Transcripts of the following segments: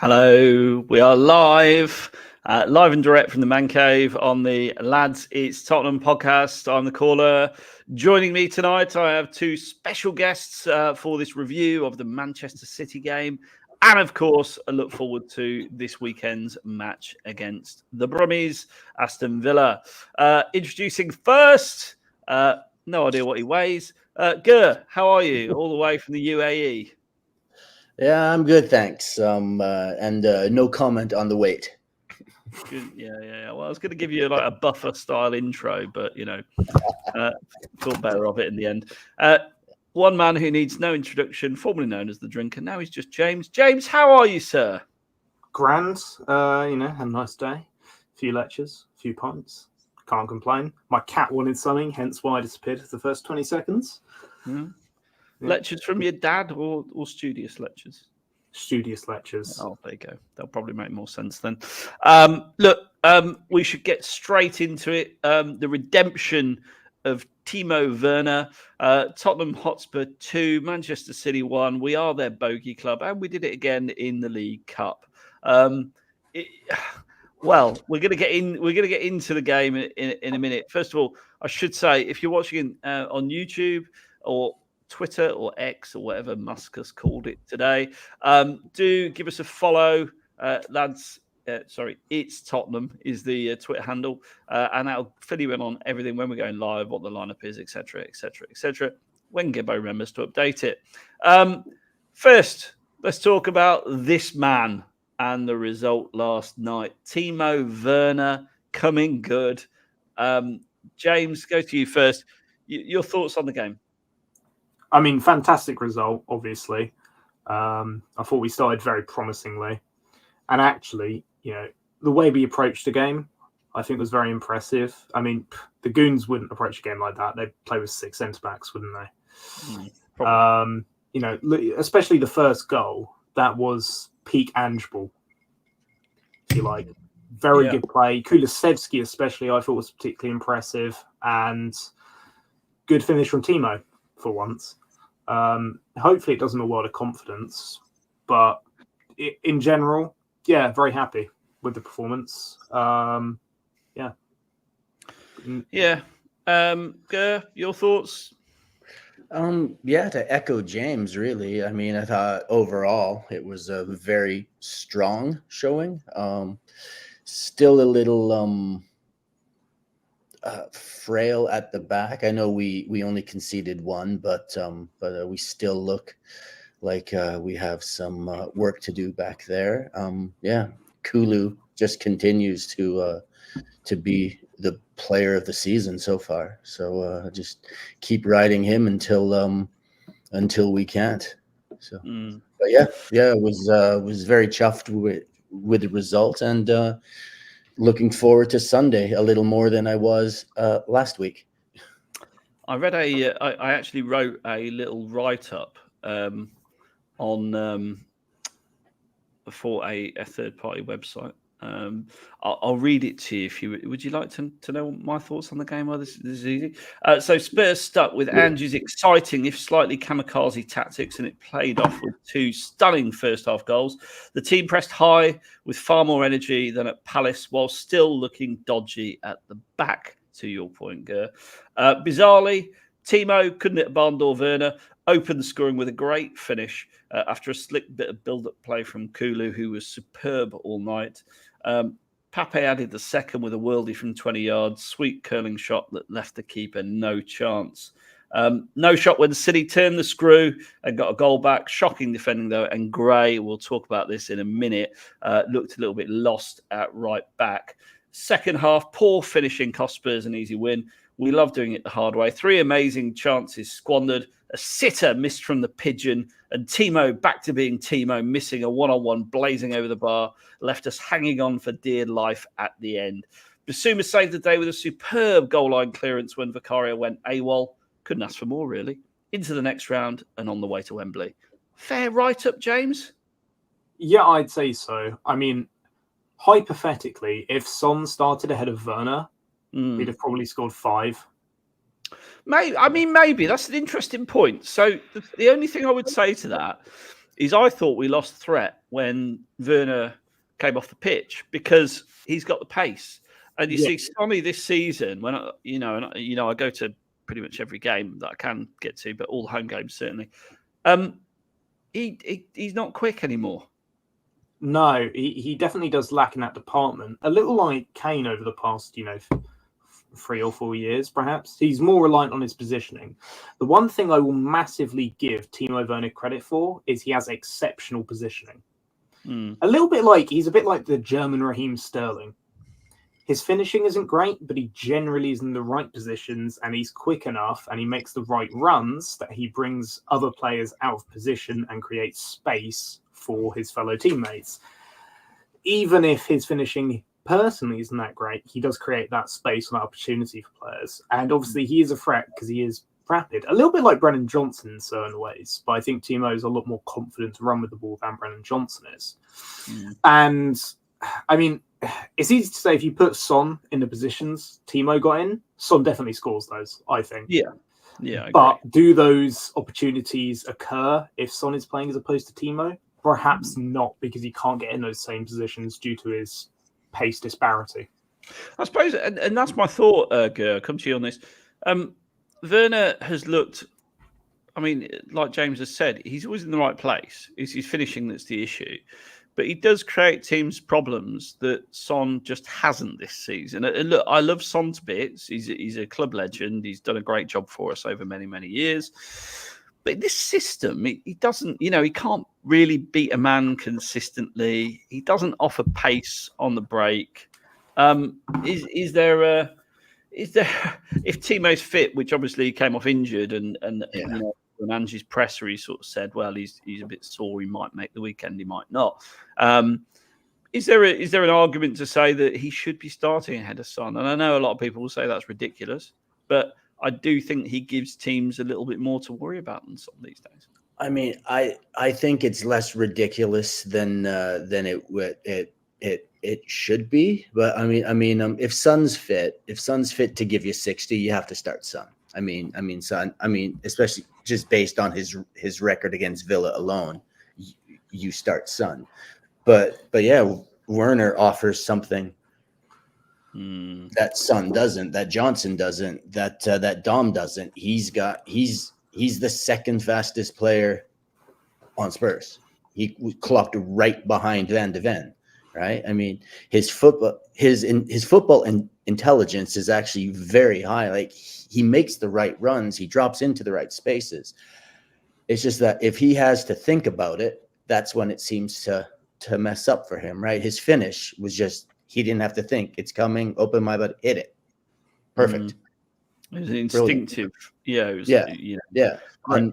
Hello, we are live and direct from the Man Cave on the Lads It's Tottenham podcast. I'm the caller. Joining me tonight, I have two special guests for this review of the Manchester City game. And of course, I look forward to this weekend's match against the Brummies, Aston Villa. Introducing first, no idea what he weighs. Gur, how are you? All the way from the UAE. Yeah, I'm good, thanks. And no comment on the weight. Good. Yeah. Well, I was going to give you like a buffer style intro, but thought better of it in the end. One man who needs no introduction, formerly known as the Drinker. Now he's just James. James, how are you, sir? Grand. Had a nice day. A few lectures, a few pints. Can't complain. My cat wanted something, hence why I disappeared for the first 20 seconds. Yeah. Lectures from your dad or studious lectures? Studious lectures. Oh, there you go. They'll probably make more sense then. We should get straight into it. The redemption of Timo Werner. Tottenham Hotspur 2, Manchester City 1. We are their bogey club, and we did it again in the League Cup. We're going to get in. We're going to get into the game in a minute. First of all, I should say, if you're watching on YouTube or Twitter or X or whatever Musk has called it today, do give us a follow, lads. It's Tottenham is the Twitter handle, and that'll fill you in on everything when we're going live, what the lineup is, etc., when Gibbo remembers to update it. First, let's talk about this man and the result last night. Timo Werner coming good. James, go to you first. Your thoughts on the game? I mean, fantastic result, obviously. I thought we started very promisingly. And actually, the way we approached the game, I think was very impressive. I mean, the Goons wouldn't approach a game like that. They'd play with 6 centre-backs, wouldn't they? Especially the first goal, that was peak Ange ball, if you like. Very good play. Kulusevski especially, I thought was particularly impressive. And good finish from Timo for once. Hopefully it doesn't a lot of confidence, but in general, very happy with the performance. Gur, your thoughts? To echo James, really. I mean, I thought overall it was a very strong showing. Still a little frail at the back. I know we only conceded 1, but we still look like we have some work to do back there. Kulu just continues to be the player of the season so far. So just keep riding him until we can't. So, but was very chuffed with the result, and looking forward to Sunday a little more than I was last week. I read I actually wrote a little write-up on for a third-party website. I'll read it to you. Would you like to know my thoughts on the game? This is easy. So Spurs stuck with Ange's exciting, if slightly kamikaze tactics, and it played off with 2 stunning first-half goals. The team pressed high with far more energy than at Palace, while still looking dodgy at the back, to your point, Gur. Bizarrely, Timo couldn't hit a barn door. Werner opened the scoring with a great finish after a slick bit of build-up play from Kulu, who was superb all night. Pape added the second with a worldie from 20 yards. Sweet curling shot that left the keeper no chance. No shot when City turned the screw and got a goal back. Shocking defending, though. And Gray, we'll talk about this in a minute, looked a little bit lost at right back. Second half, poor finishing cost Spurs an easy win. We love doing it the hard way. 3 amazing chances squandered. A sitter missed from the pigeon. And Timo, back to being Timo, missing a one-on-one, blazing over the bar, left us hanging on for dear life at the end. Basuma saved the day with a superb goal line clearance when Vicario went AWOL. Couldn't ask for more, really. Into the next round and on the way to Wembley. Fair write-up, James? Yeah, I'd say so. I mean, hypothetically, if Son started ahead of Werner, he'd have probably scored 5. Maybe that's an interesting point. So the only thing I would say to that is I thought we lost threat when Werner came off the pitch because he's got the pace. And you see, Sonny this season, when I go to pretty much every game that I can get to, but all the home games certainly. He's not quick anymore. No, he definitely does lack in that department. A little like Kane over the past, 3 or 4 years, perhaps. He's more reliant on his positioning. The one thing I will massively give Timo Werner credit for is he has exceptional positioning. He's a bit like the German Raheem Sterling. His finishing isn't great, but he generally is in the right positions and he's quick enough and he makes the right runs that he brings other players out of position and creates space for his fellow teammates. Even if his finishing personally isn't that great, he does create that space and that opportunity for players. And obviously he is a threat because he is rapid. A little bit like Brennan Johnson in certain ways, but I think Timo is a lot more confident to run with the ball than Brennan Johnson is. And I mean, it's easy to say if you put Son in the positions Timo got in, Son definitely scores those, I think. Yeah. But do those opportunities occur if Son is playing as opposed to Timo? Perhaps not, because he can't get in those same positions due to his pace disparity. I suppose, and that's my thought, Ger, I'll come to you on this. Werner has looked, I mean, like James has said, he's always in the right place. It's his finishing that's the issue. But he does create teams problems that Son just hasn't this season. And look, I love Son to bits. He's a club legend. He's done a great job for us over many, many years. But in this system, he doesn't, he can't really beat a man consistently. He doesn't offer pace on the break. Is there if Timo's fit, which obviously he came off injured, and when Angie's presser, he sort of said, well, he's a bit sore. He might make the weekend. He might not. Is there an argument to say that he should be starting ahead of Son? And I know a lot of people will say that's ridiculous, but I do think he gives teams a little bit more to worry about than Son these days. I mean, I think it's less ridiculous than it should be. But I mean, if Son's fit to give you 60, you have to start Son. I mean, Son. I mean, especially just based on his record against Villa alone, you start Son. But yeah, Werner offers something that Son doesn't, that Johnson doesn't, that Dom doesn't. He's the second fastest player on Spurs. He clocked right behind Van de Ven, right? I mean, his football intelligence is actually very high. Like, he makes the right runs, he drops into the right spaces. It's just that if he has to think about it, that's when it seems to mess up for him, right? His finish was just, he didn't have to think. It's coming, open my butt, hit it. Perfect. It was instinctive. Brilliant. Yeah.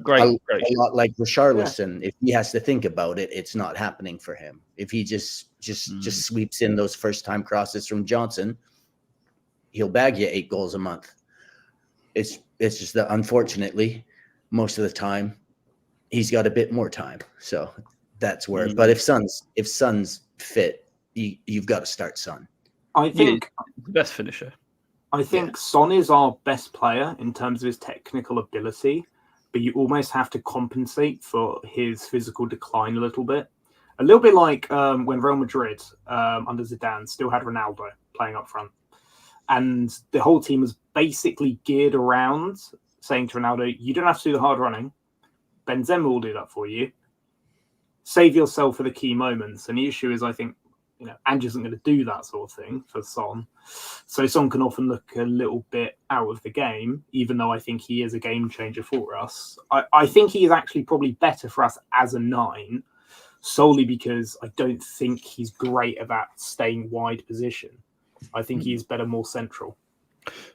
Great. A lot like Richarlison, if he has to think about it, it's not happening for him. If he just sweeps in those first-time crosses from Johnson, he'll bag you 8 goals a month. It's just that, unfortunately, most of the time, he's got a bit more time. So that's where. But if Son's fit, you've got to start Son. I think the best finisher. I think Son is our best player in terms of his technical ability, but you almost have to compensate for his physical decline a little bit. A little bit like when Real Madrid under Zidane still had Ronaldo playing up front. And the whole team was basically geared around saying to Ronaldo, you don't have to do the hard running. Benzema will do that for you. Save yourself for the key moments. And the issue is, I think, Ange isn't going to do that sort of thing for Son. So Son can often look a little bit out of the game, even though I think he is a game changer for us. I think he is actually probably better for us as a 9, solely because I don't think he's great about staying wide position. I think he's better more central.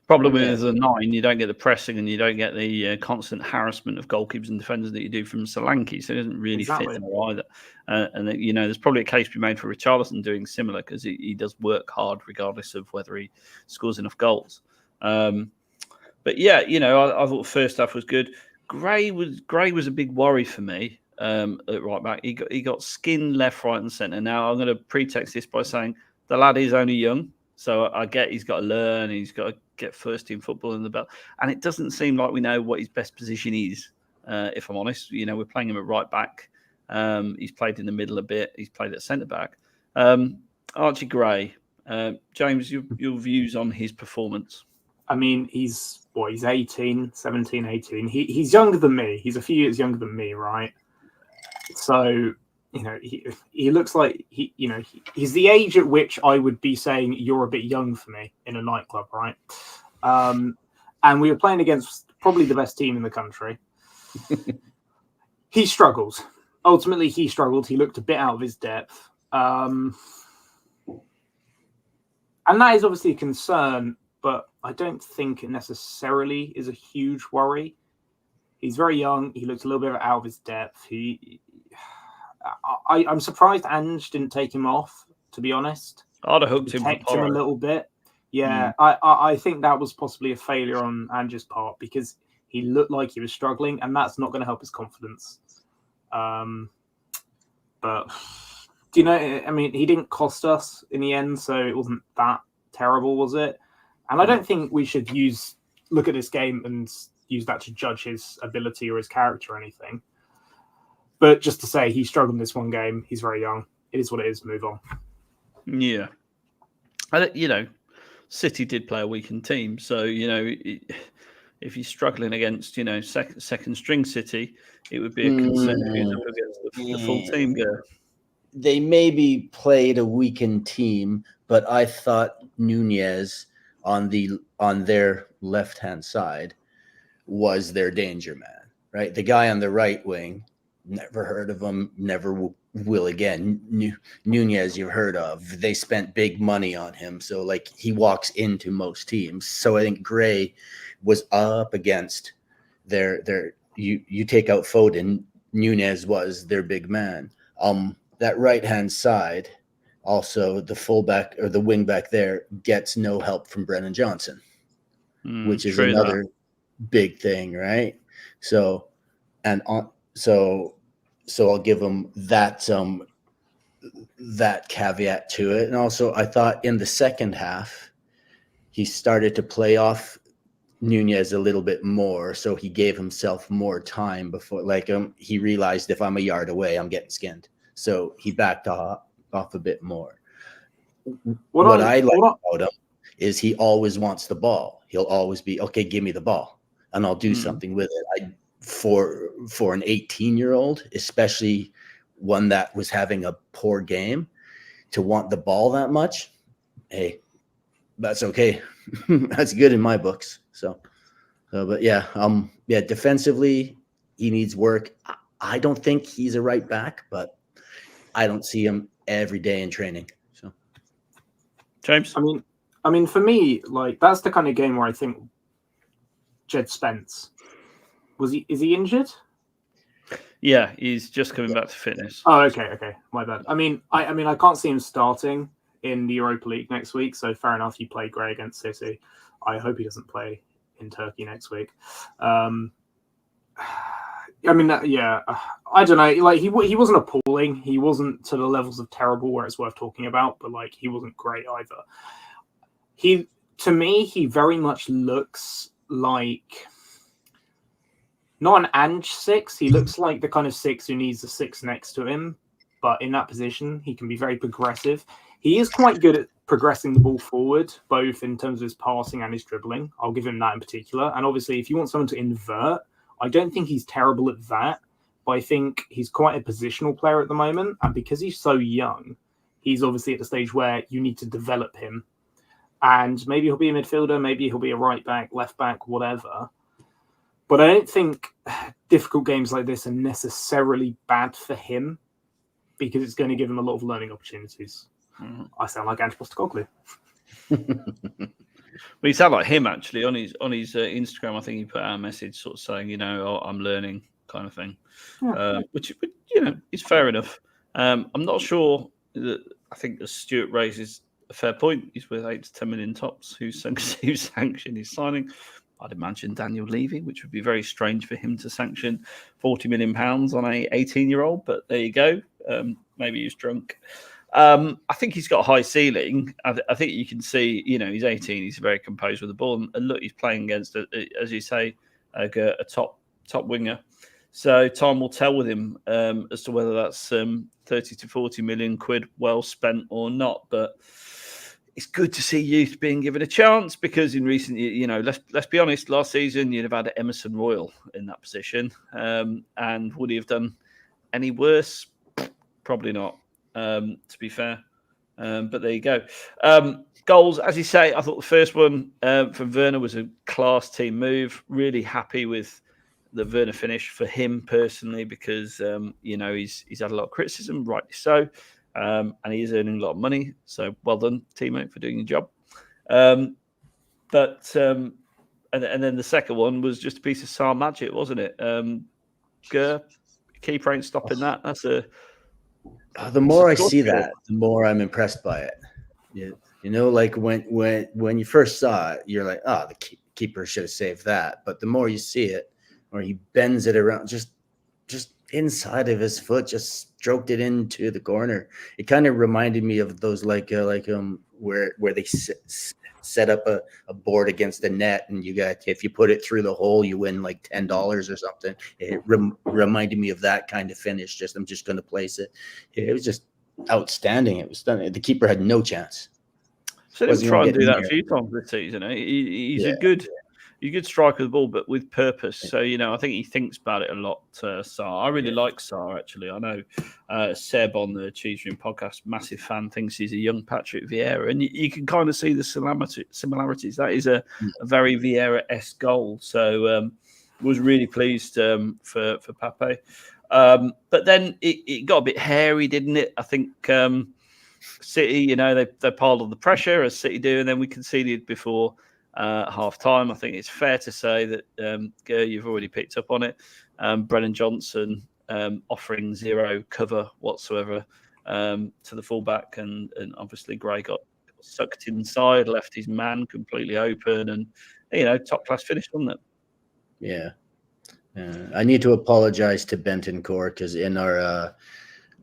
Problem is, a 9, you don't get the pressing and you don't get the constant harassment of goalkeepers and defenders that you do from Solanke. So it doesn't really fit there either. And there's probably a case to be made for Richarlison doing similar, because he does work hard regardless of whether he scores enough goals. But yeah, I thought the first half was good. Gray was a big worry for me at right back. He got skinned left, right, and centre. Now I'm going to pretext this by saying the lad is only young. So I get he's got to learn, he's got to get first team football in the belt. And it doesn't seem like we know what his best position is, if I'm honest. We're playing him at right back. He's played in the middle a bit. He's played at centre back. Archie Gray. James, your views on his performance? I mean, he's 18, 17, 18. He's younger than me. He's a few years younger than me, right? So, he looks like he's the age at which I would be saying you're a bit young for me in a nightclub, right? And we were playing against probably the best team in the country. He struggles. Ultimately, he struggled. He looked a bit out of his depth. And that is obviously a concern, but I don't think it necessarily is a huge worry. He's very young. He looks a little bit out of his depth. I'm surprised Ange didn't take him off, to be honest. I'd have hooked him a little bit. Yeah, I think that was possibly a failure on Ange's part because he looked like he was struggling, and that's not going to help his confidence. But he didn't cost us in the end, so it wasn't that terrible, was it? And I don't think we should look at this game and use that to judge his ability or his character or anything. But just to say he struggled in this one game, he's very young. It is what it is. Move on. Yeah. City did play a weakened team. So, if he's struggling against, second string City, it would be a concern if he's up against the full team. They maybe played a weakened team, but I thought Nunez on their left-hand side was their danger man, right? The guy on the right wing, never heard of him, never will again. Nunez, you've heard of. They spent big money on him, so he walks into most teams. So I think Gray was up against their you take out Foden, Nunez was their big man. That right-hand side, also the fullback or the wing back there gets no help from Brennan Johnson, which is another big thing, right? So I'll give him that caveat to it. And also, I thought in the second half, he started to play off Nunez a little bit more, so he gave himself more time before, he realized if I'm a yard away, I'm getting skinned. So he backed off a bit more. What I like about him is he always wants the ball. He'll always be, okay, give me the ball, and I'll do something with it. For an 18-year-old, especially one that was having a poor game, to want the ball that much, hey, that's okay. That's good in my books. But defensively, he needs work. I don't think he's a right back, but I don't see him every day in training. So, James, I mean, for me, that's the kind of game where I think Jed Spence. Is he injured? Yeah, he's just coming back to fitness. Oh, okay. My bad. I can't see him starting in the Europa League next week, so fair enough. You play Gray against City. I hope he doesn't play in Turkey next week. I don't know. He wasn't appalling. He wasn't to the levels of terrible where it's worth talking about, but he wasn't great either. To me, he very much looks like not an Ange 6. He looks like the kind of 6 who needs a 6 next to him, but in that position, he can be very progressive. He is quite good at progressing the ball forward, both in terms of his passing and his dribbling. I'll give him that in particular. And obviously, if you want someone to invert, I don't think he's terrible at that, but I think he's quite a positional player at the moment. And because he's so young, he's obviously at the stage where you need to develop him. And maybe he'll be a midfielder, maybe he'll be a right back, left back, whatever. But I don't think difficult games like this are necessarily bad for him because it's going to give him a lot of learning opportunities. I sound like Ange Postecoglou. Well, you sound like him actually on his Instagram. I think he put out a message sort of saying, I'm learning kind of thing, which is fair enough. I'm not sure that I think that Stuart raises a fair point. He's worth 8 to 10 million tops. Who's sanctioned his signing? I'd imagine Daniel Levy, which would be very strange for him to sanction £40 million on a 18-year-old. But there you go. Maybe he's drunk. I think he's got a high ceiling. I think you can see, he's 18. He's very composed with the ball. And look, he's playing against, as you say, a top winger. So time will tell with him as to whether that's 30 to 40 million quid well spent or not. But it's good to see youth being given a chance, because in recent years, let's be honest, last season you'd have had Emerson Royal in that position, and would he have done any worse? Probably not. To be fair, but there you go. Goals, as you say, I thought the first one from Werner was a class team move. Really happy with the Werner finish for him personally, because he's had a lot of criticism, rightly so, and he is earning a lot of money. So well done, teammate, for doing your job. And then the second one was just a piece of Sarr magic, wasn't it? Keeper ain't stopping that. That's a. The more I see that, the more I'm impressed by it. Yeah. Like when you first saw it, you're like, oh, the keeper should have saved that. But the more you see it, or he bends it around, just inside of his foot, just stroked it into the corner. It kind of reminded me of those where they set up a board against the net, and if you put it through the hole, you win like $10 or something. It reminded me of that kind of finish. I'm just going to place it. It was just outstanding. It was stunning. The keeper had no chance. So he try and do that a few times this season. He's a good striker of the ball, but with purpose. So I think he thinks about it a lot. Sarr, I really like Sarr, actually. I know Seb on the Cheese Room podcast, massive fan, thinks he's a young Patrick Vieira, and you can kind of see the similarities. That is a very Vieira-esque goal. So was really pleased for Pape. But then it got a bit hairy, didn't it? I think. City, they piled on the pressure, as City do, and then we conceded before half time. I think it's fair to say that you've already picked up on it. Brennan Johnson offering zero cover whatsoever to the fullback, and obviously Gray got sucked inside, left his man completely open, and top class finish, wasn't it? Yeah. I need to apologize to Bentoncourt, because in our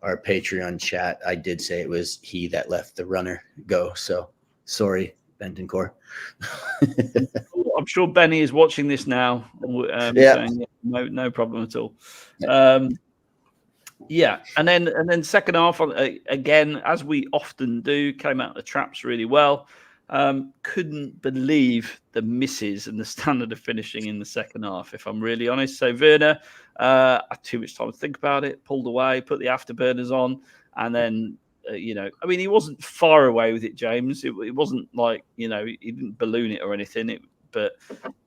Patreon chat, I did say it was he that left the runner go. So sorry, Bentoncourt. I'm sure Benny is watching this now, saying no problem at all. And then second half, again, as we often do, came out the traps really well. Couldn't believe the misses and the standard of finishing in the second half, if I'm really honest. So Werner had too much time to think about it, pulled away, put the afterburners on, and then he wasn't far away with it, James. It wasn't like he didn't balloon it or anything. But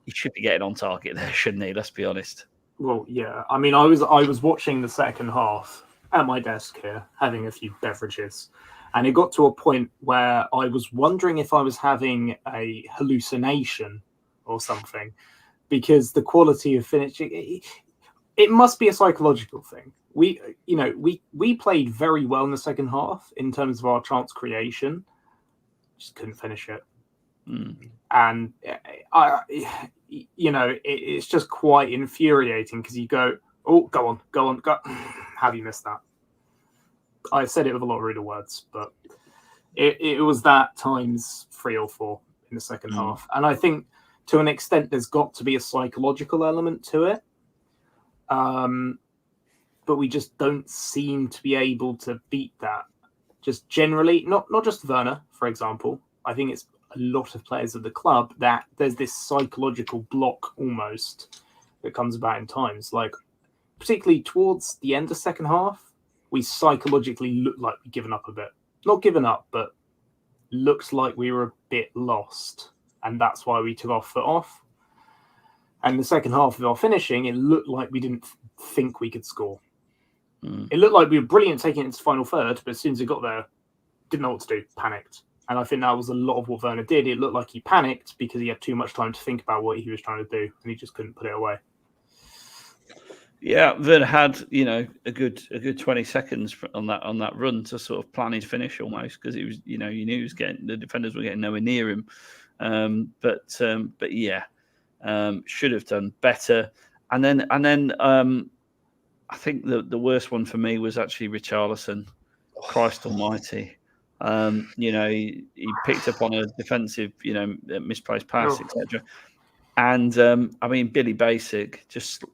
he should be getting on target there, shouldn't he? Let's be honest. Well, yeah. I mean, I was watching the second half at my desk here, having a few beverages. And it got to a point where I was wondering if I was having a hallucination or something, because the quality of finishing, it must be a psychological thing. We played very well in the second half in terms of our chance creation, just couldn't finish it. And it's just quite infuriating, because you go, oh, go on. Have you missed that? I said it with a lot of ruder words, but it was that times 3 or 4 in the second half. And I think to an extent there's got to be a psychological element to it. But we just don't seem to be able to beat that. Just generally, not just Werner, for example. I think it's a lot of players of the club that there's this psychological block almost that comes about in times. Like, particularly towards the end of second half, we psychologically looked like we'd given up a bit. Not given up, but looked like we were a bit lost. And that's why we took our foot off. And the second half of our finishing, it looked like we didn't think we could score. It looked like we were brilliant taking it into final third, but as soon as it got there, didn't know what to do, panicked. And I think that was a lot of what Werner did. It looked like he panicked because he had too much time to think about what he was trying to do, and he just couldn't put it away. Yeah, Werner had a good 20 seconds on that run to sort of plan his finish almost, because it was you knew he was the defenders were getting nowhere near him, but should have done better. And then I think the worst one for me was actually Richarlison. Christ Almighty, he picked up on a defensive misplaced pass, etc. And I mean, Billy Basic just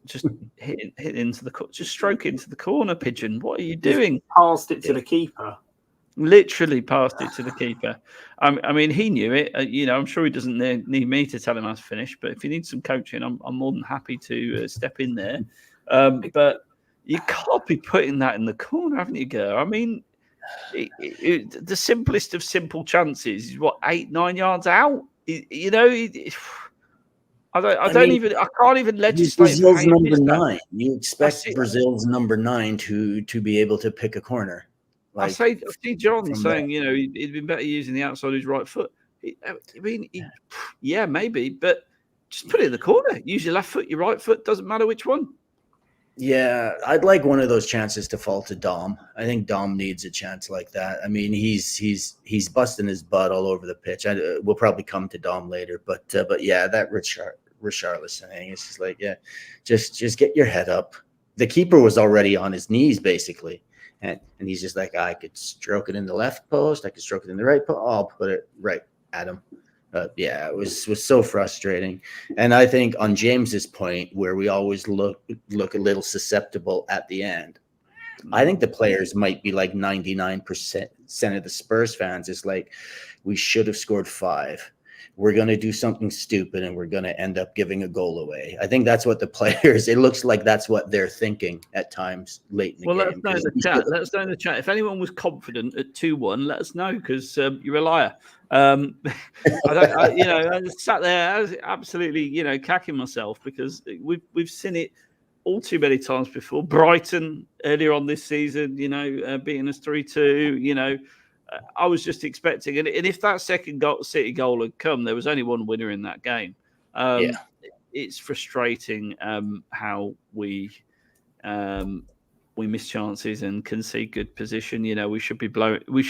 hit into just stroke into the corner, Pigeon. What are you doing? Passed it to the keeper. Literally passed it to the keeper. I mean, he knew it. I'm sure he doesn't need me to tell him how to finish. But if he needs some coaching, I'm more than happy to step in there. But you can't be putting that in the corner, haven't you, Ger? I mean, the simplest of simple chances is what 8-9 yards out. I can't even legislate. Brazil's number 9. You expect Brazil's number 9 to be able to pick a corner. I see John saying, he'd been better using the outside of his right foot. Yeah, maybe, but just put it in the corner. Use your left foot, your right foot. Doesn't matter which one. Yeah, I'd like one of those chances to fall to Dom. I think Dom needs a chance like that. I mean, he's busting his butt all over the pitch. We'll probably come to Dom later, but yeah, that Richarlison thing is just like, yeah, just get your head up. The keeper was already on his knees basically, and he's just like, I could stroke it in the left post, I could stroke it in the right post. I'll put it right at him. Yeah, it was so frustrating. And I think on James's point, where we always look a little susceptible at the end, I think the players might be like 99% of the Spurs fans is like, we should have scored 5. We're going to do something stupid and we're going to end up giving a goal away. I think that's what the players, it looks like that's what they're thinking at times late in the game. Let us know in the chat. Let us know in the chat. If anyone was confident at 2-1, let us know, because you're a liar. I sat there, I was absolutely, cacking myself, because we've seen it all too many times before. Brighton earlier on this season, beating us 3-2, I was just expecting, and if that second City goal had come, there was only one winner in that game. It's frustrating how we miss chances and concede good position. We should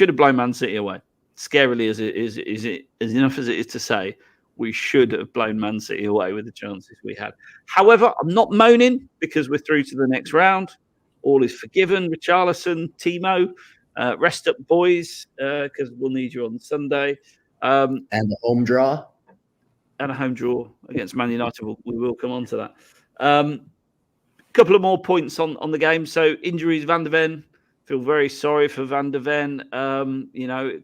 have blown Man City away. Scarily as it is enough as it is to say, we should have blown Man City away with the chances we had. However, I'm not moaning, because we're through to the next round. All is forgiven. Richarlison, Timo. Rest up, boys, because we'll need you on Sunday. And a home draw. And a home draw against Man United. We will come on to that. A couple of more points on the game. So, injuries, Van de Ven. Feel very sorry for Van de Ven.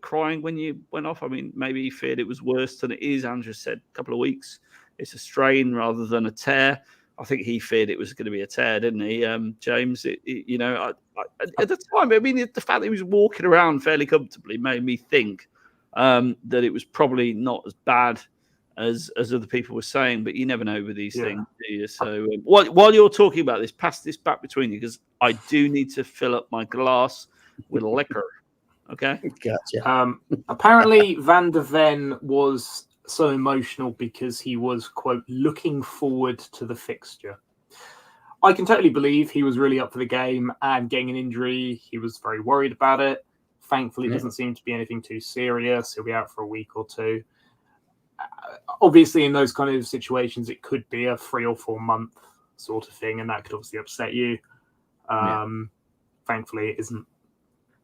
Crying when you went off. I mean, maybe he feared it was worse than it is. Andrew said a couple of weeks. It's a strain rather than a tear. I think he feared it was going to be a tear, didn't he, James? At the time, I mean, the fact that he was walking around fairly comfortably made me think that it was probably not as bad as other people were saying. But you never know with these things, do you? So while you're talking about this, pass this back between you, because I do need to fill up my glass with liquor. Okay? Gotcha. Apparently, Van de Ven was so emotional because he was, quote, looking forward to the fixture. I can totally believe he was really up for the game, and getting an injury, he was very worried about it. Thankfully, it doesn't seem to be anything too serious. He'll be out for a week or 2. Obviously, in those kind of situations, it could be a 3 or 4 month sort of thing, and that could obviously upset you. Thankfully, it isn't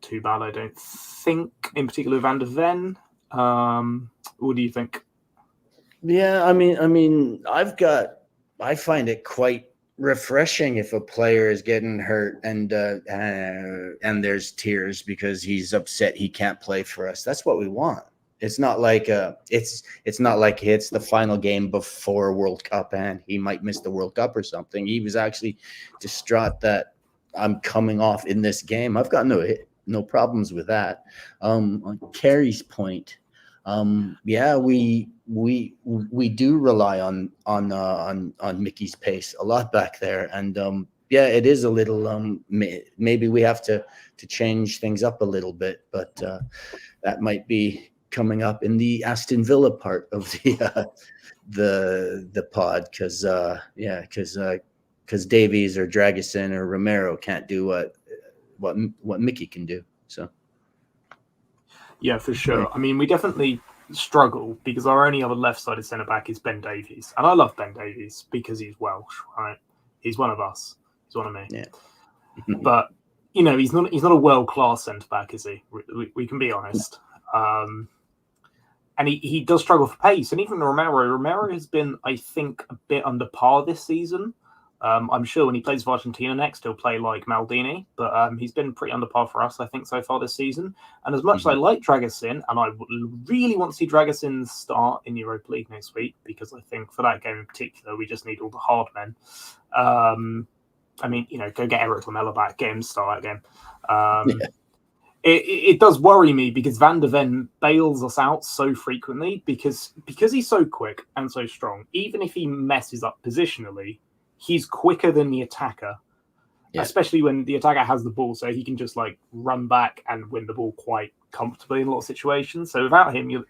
too bad, I don't think, in particular Van de Ven. What do you think? Yeah, I mean, I find it quite refreshing if a player is getting hurt and there's tears because he's upset he can't play for us. That's what we want. It's not like it's the final game before World Cup and he might miss the World Cup or something. He was actually distraught that I'm coming off in this game. I've got no problems with that. On Carey's point, we do rely on Mickey's pace a lot back there, and it is a little maybe we have to change things up a little bit, but that might be coming up in the Aston Villa part of the pod, because Davies or Dragusin or Romero can't do what Mickey can do. So yeah, for sure. I mean, we definitely struggle because our only other left-sided centre-back is Ben Davies. And I love Ben Davies because he's Welsh, right? He's one of us. He's one of me. Yeah. But, he's not a world-class centre-back, is he? We can be honest. And he does struggle for pace. And even Romero has been, I think, a bit under par this season. I'm sure when he plays for Argentina next, he'll play like Maldini, but he's been pretty under par for us, I think, so far this season. And as much as I like Dragusin, and I really want to see Dragusin start in Europa League next week, because I think for that game in particular, we just need all the hard men. I mean, go get Eric Lamela back, get him start that game. It does worry me because Van der Ven bails us out so frequently because he's so quick and so strong. Even if he messes up positionally, he's quicker than the attacker, especially when the attacker has the ball, so he can just like run back and win the ball quite comfortably in a lot of situations. So without him,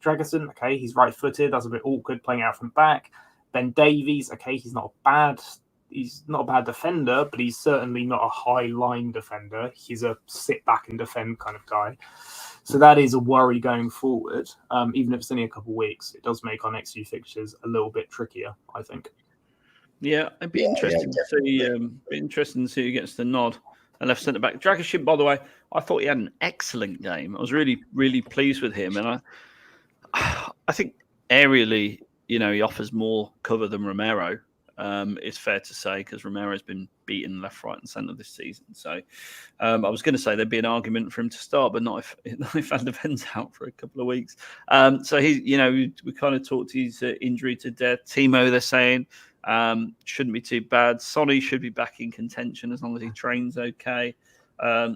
Dragusin, okay, he's right-footed. That's a bit awkward playing out from back. Ben Davies, okay, he's not a bad defender, but he's certainly not a high-line defender. He's a sit-back and defend kind of guy. So that is a worry going forward. Even if it's only a couple of weeks, it does make our next few fixtures a little bit trickier, I think. Yeah, it'd be interesting to see who gets the nod. And left centre back Dragusin, by the way, I thought he had an excellent game. I was really, really pleased with him, and I think aerially, he offers more cover than Romero. It's fair to say, because Romero's been beaten left, right, and centre this season. So I was going to say there'd be an argument for him to start, but not if Van der Ven's out for a couple of weeks. So he, we kind of talked his injury to death. Timo, they're saying, shouldn't be too bad. Sonny should be back in contention as long as he trains okay.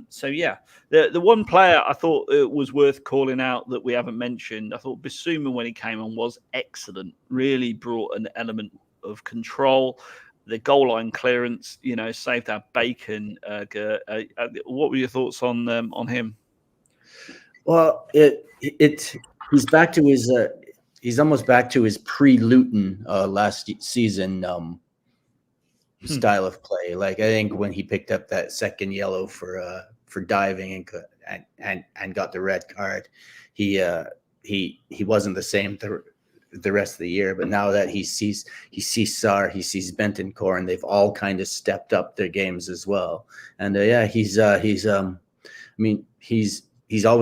So yeah, the one player I thought it was worth calling out that we haven't mentioned, I thought Bissouma when he came on was excellent. Really brought an element of control. The goal line clearance, saved our bacon. What were your thoughts on him? Well, he's back to his. He's almost back to his pre-Luton last season style of play. Like I think when he picked up that second yellow for diving and got the red card, he wasn't the same the rest of the year. But now that he sees Sarr, he sees Bentancur, and they've all kind of stepped up their games as well. And he's always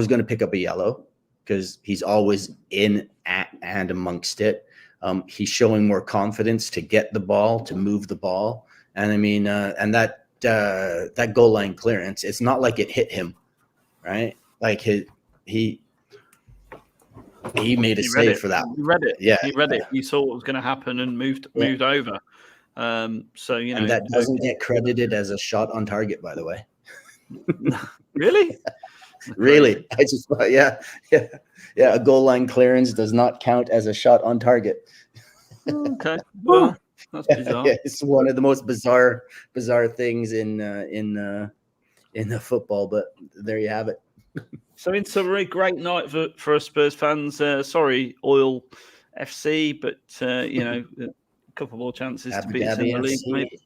going to pick up a yellow because he's always in and amongst it. He's showing more confidence to get the ball, to move the ball. And I mean, and that goal line clearance, it's not like it hit him, right? Like he made a save for that. He read it. Yeah. He read it. He saw what was going to happen and moved over. So, and that doesn't get credited as a shot on target, by the way. Really? Really? I just thought, yeah. A goal line clearance does not count as a shot on target. Okay. Well, that's bizarre. Yeah, it's one of the most bizarre things in the football, but there you have it. So in summary, great night for us Spurs fans. Sorry, Oil FC, but a couple more chances to beat us in the league, maybe.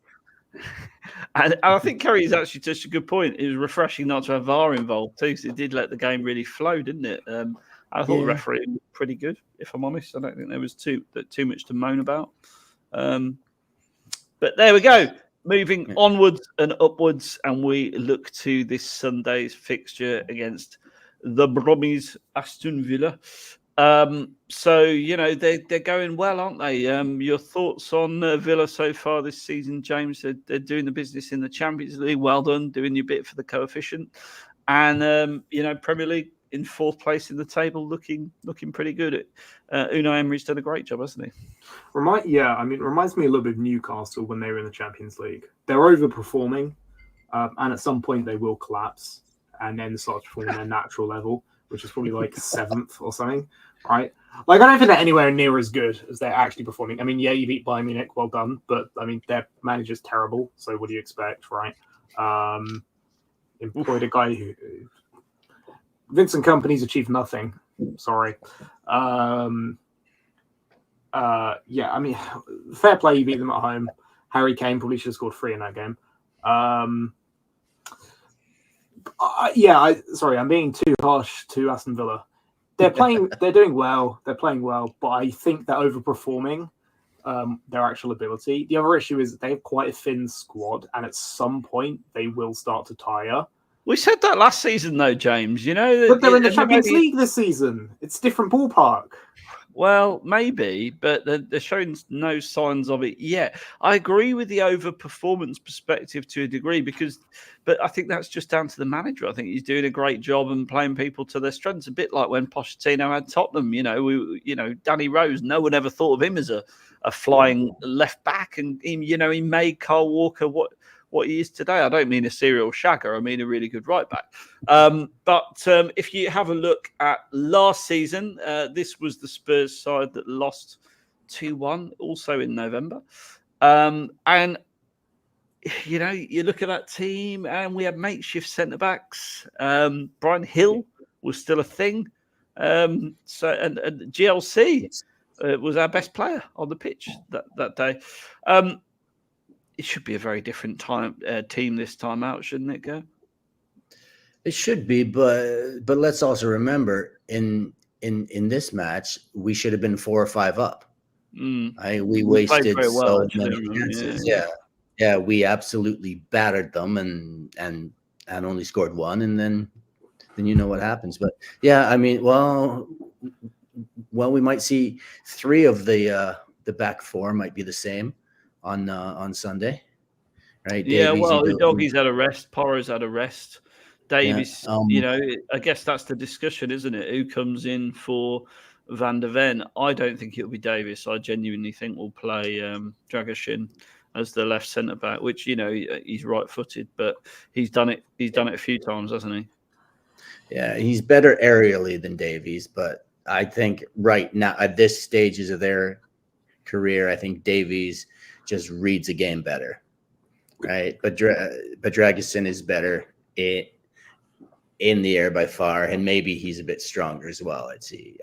And I think Kerry's actually touched a good point. It was refreshing not to have VAR involved too, because it did let the game really flow, didn't it? I thought the referee was pretty good, if I'm honest. I don't think there was too much to moan about. But there we go. Moving onwards and upwards, and we look to this Sunday's fixture against the Brummies, Aston Villa. So, they're going well, aren't they? Your thoughts on Villa so far this season, James? They're doing the business in the Champions League. Well done, doing your bit for the coefficient. And, Premier League in fourth place in the table, looking pretty good. Unai Emery's done a great job, hasn't he? It reminds me a little bit of Newcastle when they were in the Champions League. They're overperforming, and at some point they will collapse and then start to perform at their natural level, which is probably like seventh or something, right? Like, I don't think they're anywhere near as good as they're actually performing. I mean, yeah, you beat Bayern Munich, well done, but I mean, their manager's terrible, so what do you expect, right? Employed a guy who Vincent Kompany's achieved nothing. Sorry. Fair play, you beat them at home. Harry Kane probably should have scored 3 in that game. I'm being too harsh to Aston Villa. They're doing well. They're playing well, but I think they're overperforming their actual ability. The other issue is that they have quite a thin squad, and at some point they will start to tire. We said that last season, though, James. You know, But they're in the and Champions maybe- League this season. It's a different ballpark. Well, maybe, but they're showing no signs of it yet. I agree with the overperformance perspective to a degree but I think that's just down to the manager. I think he's doing a great job and playing people to their strengths. A bit like when Pochettino had Tottenham. Danny Rose. No one ever thought of him as a flying left back, and he made Kyle Walker what he is today. I don't mean a serial shagger. I mean a really good right back. But if you have a look at last season, this was the Spurs side that lost 2-1, also in November. And, you look at that team and we had makeshift centre-backs. Brian Hill was still a thing. And GLC was our best player on the pitch that day. It should be a very different team this time out, shouldn't it, Go? It should be, but let's also remember in this match we should have been 4 or 5 up. We wasted so many chances. Yeah, we absolutely battered them and only scored 1, and then you know what happens. But yeah, I mean, well, we might see 3 of the back 4 might be the same on Sunday, right? Yeah, Davies, well, Doggy's had a rest, Porro's had a rest. Davies, yeah, I guess that's the discussion, isn't it? Who comes in for Van der Ven? I don't think it'll be Davis. I genuinely think we'll play Dragoshin as the left centre back, which he's right-footed, but he's done it. He's done it a few times, hasn't he? Yeah, he's better aerially than Davies, but I think right now at this stages of their career, I think Davies just reads a game better, right? But Dragusin is better in the air by far, and maybe he's a bit stronger as well.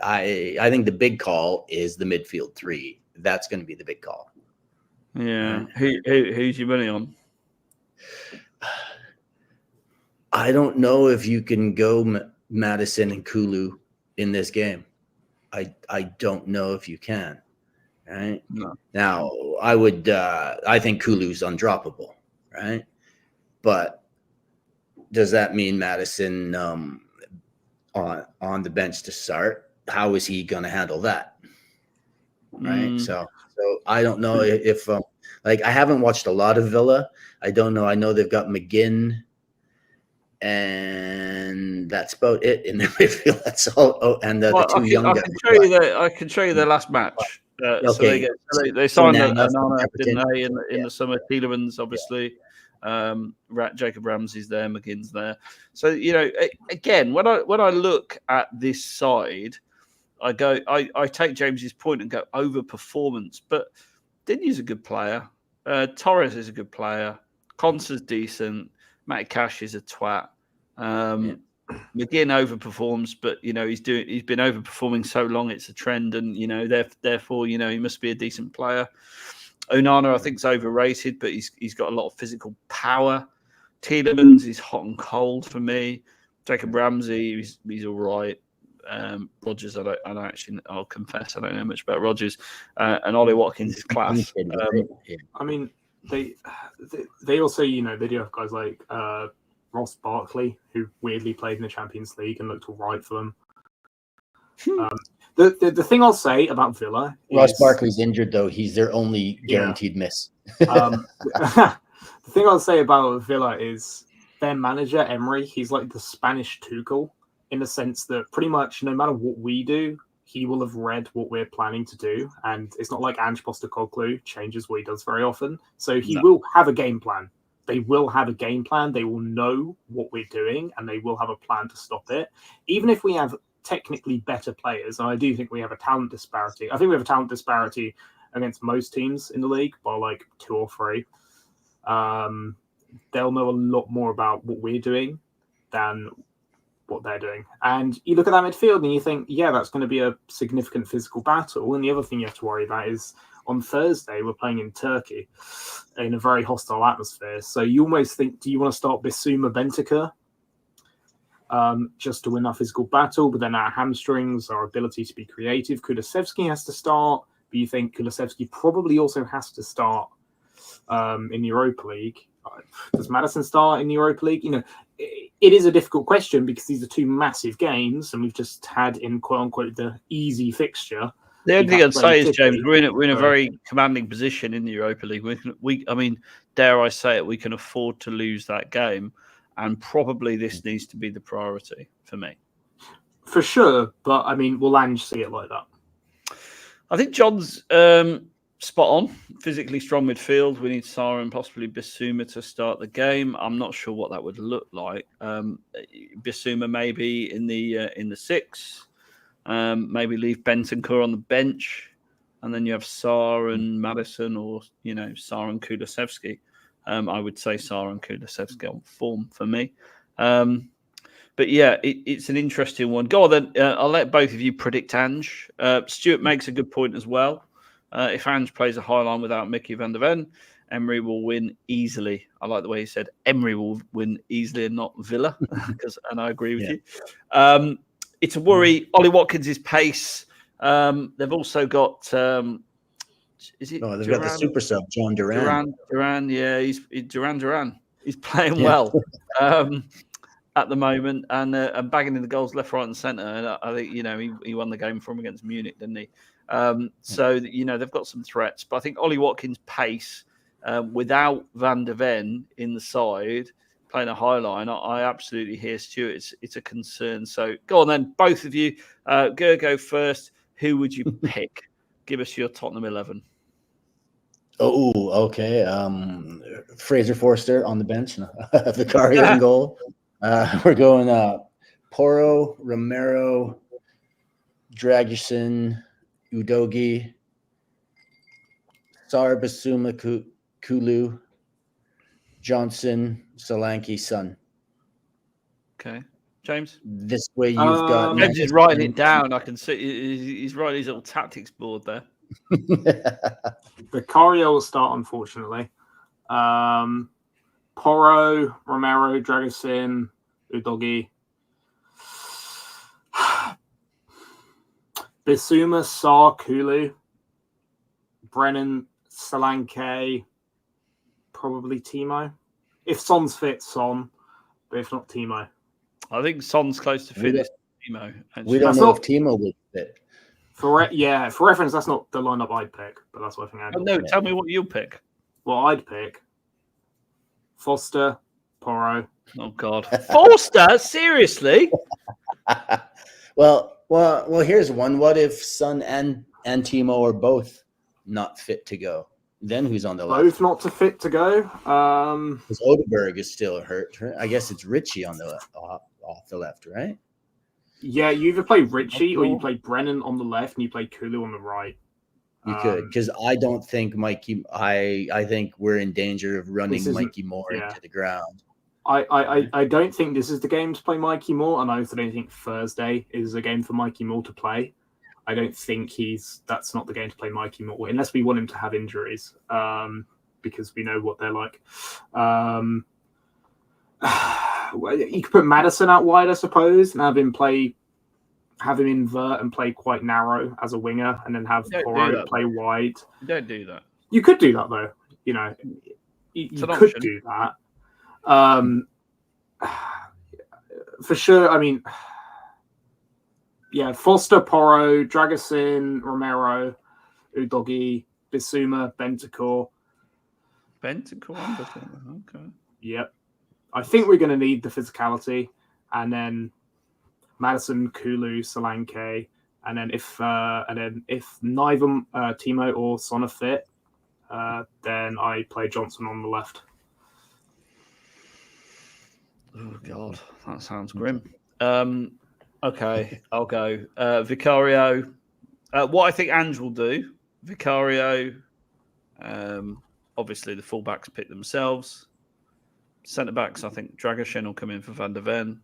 I think the big call is the midfield 3. That's going to be the big call. Yeah. Right? Who's your money on? I don't know if you can go Madison and Kulu in this game. I don't know if you can. Right? No. Now, I think Kulu's undroppable, right? But does that mean Madison on the bench to start? How is he going to handle that? Right? So I don't know if I haven't watched a lot of Villa. I don't know. I know they've got McGinn, and that's about it in their midfield. That's all. Oh, and the 2 young guys. I can show you their last match. Okay. So they signed Onana, didn't they, in the summer? Tielemans, obviously. Jacob Ramsey's there, McGinn's there. So again, when I look at this side, I take James's point and go overperformance. But Dinier's a good player. Torres is a good player. Consa's decent. Matty Cash is a twat. McGinn overperforms, but he's been overperforming so long it's a trend, and therefore he must be a decent player. Onana, I think, is overrated, but he's got a lot of physical power. Tielemans is hot and cold for me. Jacob Ramsey, he's all right. Rodgers, I'll confess, I don't know much about Rodgers. And Ollie Watkins is class. I mean, they also, they do have guys like Ross Barkley, who weirdly played in the Champions League and looked all right for them. The thing I'll say about Villa is... Ross Barkley's injured, though. He's their only guaranteed miss. The thing I'll say about Villa is their manager, Emery, he's like the Spanish Tuchel, in the sense that pretty much no matter what we do, he will have read what we're planning to do. And it's not like Ange Postecoglou changes what he does very often. So he will have a game plan. They will have a game plan. They will know what we're doing, and they will have a plan to stop it. Even if we have technically better players, and I do think we have a talent disparity. I think we have a talent disparity against most teams in the league by like 2 or 3. They'll know a lot more about what we're doing than what they're doing. And you look at that midfield and you think, yeah, that's going to be a significant physical battle. And the other thing you have to worry about is on Thursday, we're playing in Turkey in a very hostile atmosphere. So you almost think, do you want to start Bissouma Bentancur just to win that physical battle? But then our hamstrings, our ability to be creative. Kulusevski has to start, but you think Kulusevski probably also has to start in the Europa League. Does Maddison start in the Europa League? It is a difficult question because these are two massive games, and we've just had in quote unquote the easy fixture. The only thing I'd say is, James, we're in a very commanding position in the Europa League. I mean, dare I say it, we can afford to lose that game, and probably this needs to be the priority for me. For sure, but I mean, will Ange see it like that? I think John's spot on. Physically strong midfield. We need Sarr and possibly Bissouma to start the game. I'm not sure what that would look like. Bissouma maybe in the 6. Maybe leave Bentancur on the bench, and then you have Sarr and Maddison, or Sarr and Kulusevski. I would say Sarr and Kulusevski on form for me. But yeah, it's an interesting one. Go on then. I'll let both of you predict Ange. Stuart makes a good point as well. If Ange plays a high line without Mickey van der Ven, Emery will win easily. I like the way he said Emery will win easily and not Villa, and I agree with you. It's a worry. Ollie Watkins' pace. They've also got. Is it? No, they've got the super sub, John Duran. Duran, yeah, he's Duran. He's playing well at the moment, and bagging in the goals left, right, and centre. And I think he won the game for him against Munich, didn't he? So they've got some threats, but I think Ollie Watkins' pace without Van der Ven in the side, playing a high line, I absolutely hear Stuart. It's a concern. So go on then, both of you. Go first. Who would you pick? Give us your Tottenham 11. Oh, okay. Fraser Forster on the bench. Vicario in goal. We're going Porro, Romero, Dragusin, Udogi, Sarr, Bissouma, Kulu, Johnson, Solanke, Son. Okay. James? This way you've got... James is writing it down. I can see he's writing his little tactics board there. Vicario will start, unfortunately. Porro, Romero, Dragusin, Udogi. Bissouma, Sarr, Kulu, Brennan, Solanke, probably Timo. If Son's fit, Son, but if not, Timo. I think Son's close to fit. Timo. We don't know if Timo will fit. For reference, that's not the lineup I'd pick, but that's what I think I'd No, tell me what you'll pick. Well, I'd pick Foster, Porro. Oh, God. Foster? Seriously? Well, here's one. What if Son and Timo are both not fit to go? Then who's on the left? Both not fit to go. Because Odeberg is still hurt. I guess it's Richie on the off the left, right? Yeah, you either play Richie or you play Brennan on the left and you play Kulu on the right. You could, because I don't think Mikey. I think we're in danger of running Mikey Moore into the ground. I don't think this is the game to play Mikey Moore, and I also don't think Thursday is a game for Mikey Moore to play. I don't think that's not the game to play Mikey Moore, unless we want him to have injuries, because we know what they're like. You could put Maddison out wide, I suppose, and have him invert and play quite narrow as a winger, and then have Porro play wide. You don't do that. You could do that, though. You could do that. For sure. I mean, yeah, Foster, Porro, Dragusin, Romero, Udogi, Bissouma, Bentancur. Okay. Yep. I think we're going to need the physicality, and then Maddison, Kulu, Solanke, and then if neither Timo or Son are fit, then I play Johnson on the left. Oh God, that sounds grim. Okay, I'll go Vicario. What I think Ange will do, Vicario. Obviously, the fullbacks pick themselves. Centre backs, I think Dragusin will come in for Van der Ven.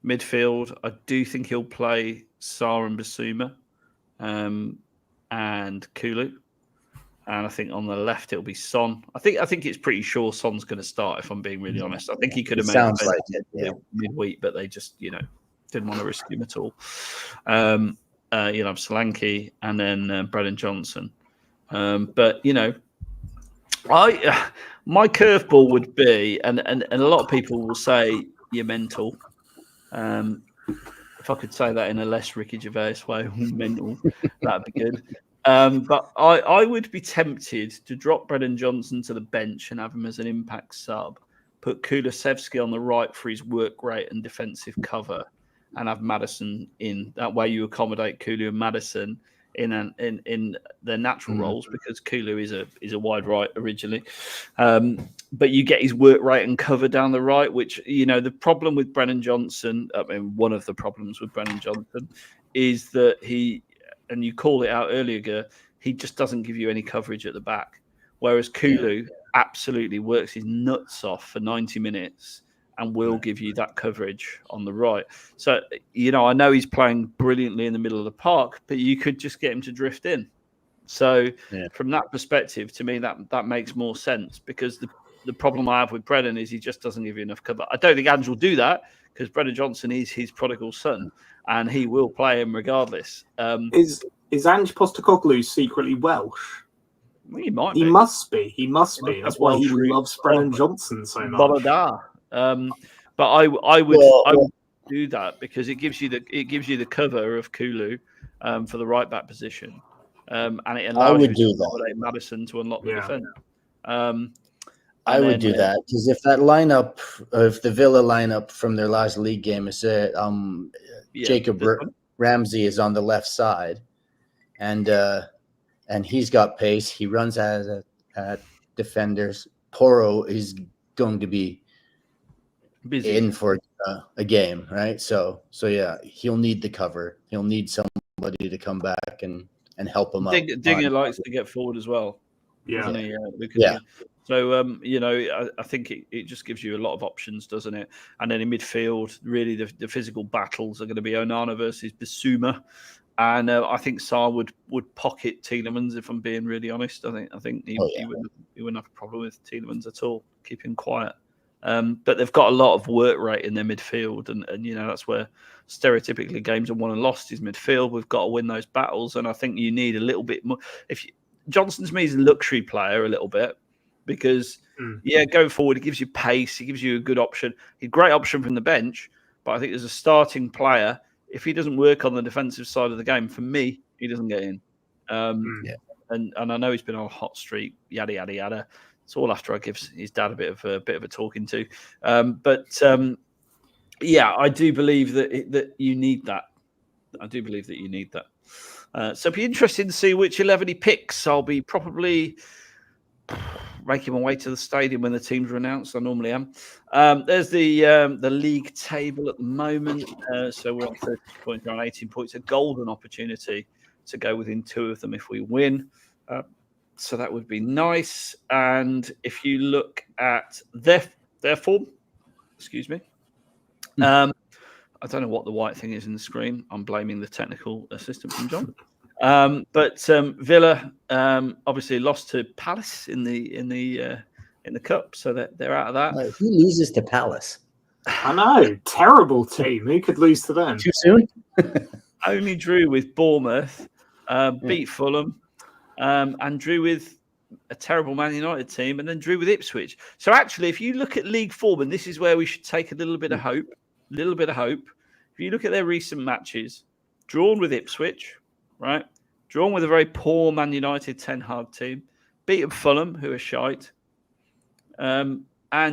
Midfield, I do think he'll play Sarr and Bissouma, and Kulu. And I think on the left it'll be Son. I think it's pretty sure Son's going to start. If I'm being really honest, I think he could have made it midweek, but they just didn't want to risk him at all. You'll have Solanke and then Brennan Johnson. But My curveball would be, and a lot of people will say you're mental. If I could say that in a less Ricky Gervais way, mental, that'd be good. But I would be tempted to drop Brennan Johnson to the bench and have him as an impact sub, put Kulusevski on the right for his work rate and defensive cover, and have Maddison in. That way you accommodate Kulu and Maddison in their natural roles, because Kulu is a wide right originally. But you get his work rate and cover down the right, which, the problem with Brennan Johnson, one of the problems with Brennan Johnson is that and you called it out earlier, he just doesn't give you any coverage at the back. Whereas Kulu absolutely works his nuts off for 90 minutes and will give you that coverage on the right. So, I know he's playing brilliantly in the middle of the park, but you could just get him to drift in. So from that perspective, to me, that makes more sense, because the problem I have with Brennan is he just doesn't give you enough cover. I don't think Ange will do that, because Brennan Johnson is his prodigal son, and he will play him regardless. Is Ange Postecoglou secretly Welsh? He might be. He must be. That's why he loves Brennan Johnson so much. Bolada. But I would do that, because it gives you the cover of Kulu for the right back position, and it allows you to accommodate Maddison to unlock the defence. I would do that, because if the Villa lineup from their last league game is Jacob Ramsey is on the left side, and he's got pace. He runs at defenders. Porro is going to be busy in for a game, right? So yeah, he'll need the cover. He'll need somebody to come back and help him out. Dinger likes to get forward as well. Yeah. So, I think it just gives you a lot of options, doesn't it? And then in midfield, really the physical battles are going to be Onana versus Bissouma. And I think Sarr would pocket Tielemans, if I'm being really honest. I think he wouldn't have a problem with Tielemans at all. Keep him quiet. But they've got a lot of work rate in their midfield, and that's where stereotypically games are won and lost is midfield. We've got to win those battles, and I think you need a little bit more. Johnson to me is a luxury player a little bit, because going forward he gives you pace, he gives you a good option. He's a great option from the bench, but I think as a starting player, if he doesn't work on the defensive side of the game, for me, he doesn't get in. And I know he's been on a hot streak, yada yada yada. It's all after I give his dad a bit of a talking to. I do believe that you need that. I do believe that you need that. So it'll be interesting to see which 11 he picks. I'll be probably making my way to the stadium when the teams are announced. I normally am. There's the league table at the moment. So we're on 30 points, we're on 18 points. A golden opportunity to go within 2 of them if we win. So that would be nice. And if you look at their form, excuse me. I don't know what the white thing is in the screen. I'm blaming the technical assistant from John. But Villa obviously lost to Palace in the cup, so they're out of that. Who loses to Palace? I know, terrible team. Who could lose to them? Too soon? Only drew with Bournemouth, beat Fulham, and drew with a terrible Man United team, and then drew with Ipswich. So actually, if you look at league form, and this is where we should take a little bit of hope. If you look at their recent matches, drawn with Ipswich, right? Drawn with a very poor Man United Ten Hag team, beaten Fulham, who are shite, and